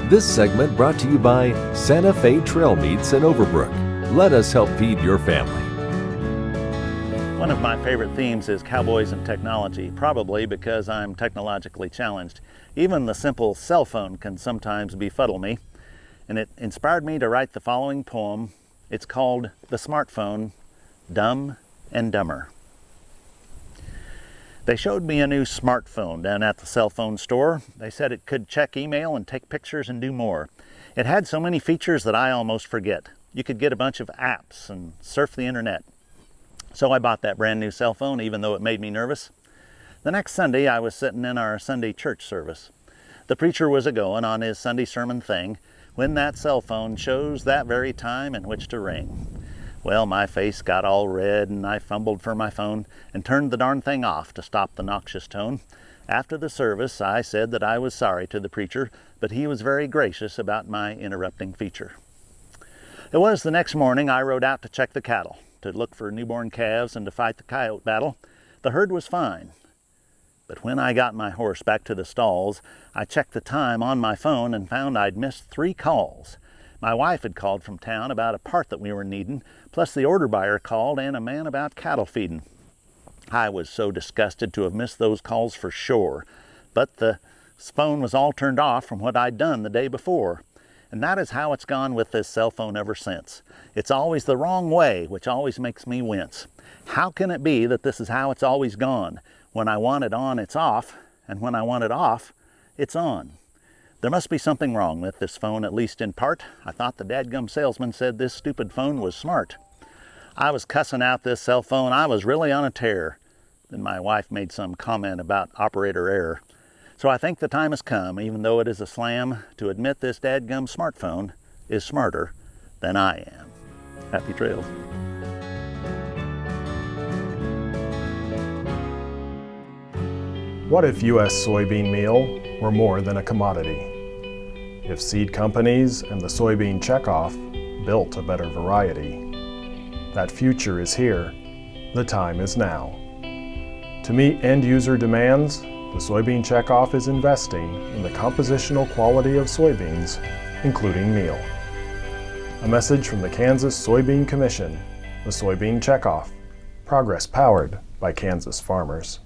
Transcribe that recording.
This segment brought to you by Santa Fe Trail Meats in Overbrook. Let us help feed your family. One of my favorite themes is cowboys and technology, probably because I'm technologically challenged. Even the simple cell phone can sometimes befuddle me, and it inspired me to write the following poem. It's called The Smartphone, Dumb and Dumber. They showed me a new smartphone down at the cell phone store. They said it could check email and take pictures and do more. It had so many features that I almost forget. You could get a bunch of apps and surf the internet. So I bought that brand new cell phone, even though it made me nervous. The next Sunday, I was sitting in our Sunday church service. The preacher was a-going on his Sunday sermon thing when that cell phone chose that very time in which to ring. Well, my face got all red and I fumbled for my phone and turned the darn thing off to stop the noxious tone. After the service, I said that I was sorry to the preacher, but he was very gracious about my interrupting feature. It was the next morning I rode out to check the cattle, to look for newborn calves and to fight the coyote battle. The herd was fine. But when I got my horse back to the stalls, I checked the time on my phone and found I'd missed 3 calls. My wife had called from town about a part that we were needing, plus the order buyer called and a man about cattle feeding. I was so disgusted to have missed those calls for sure, but the phone was all turned off from what I'd done the day before. And that is how it's gone with this cell phone ever since. It's always the wrong way, which always makes me wince. How can it be that this is how it's always gone? When I want it on, it's off, and when I want it off, it's on. There must be something wrong with this phone, at least in part. I thought the dadgum salesman said this stupid phone was smart. I was cussing out this cell phone. I was really on a tear. Then my wife made some comment about operator error. So I think the time has come, even though it is a slam, to admit this dadgum smartphone is smarter than I am. Happy trails. What if U.S. soybean meal were more than a commodity? If seed companies and the soybean checkoff built a better variety? That future is here. The time is now. To meet end-user demands, the soybean checkoff is investing in the compositional quality of soybeans, including meal. A message from the Kansas Soybean Commission, the Soybean Checkoff, progress powered by Kansas farmers.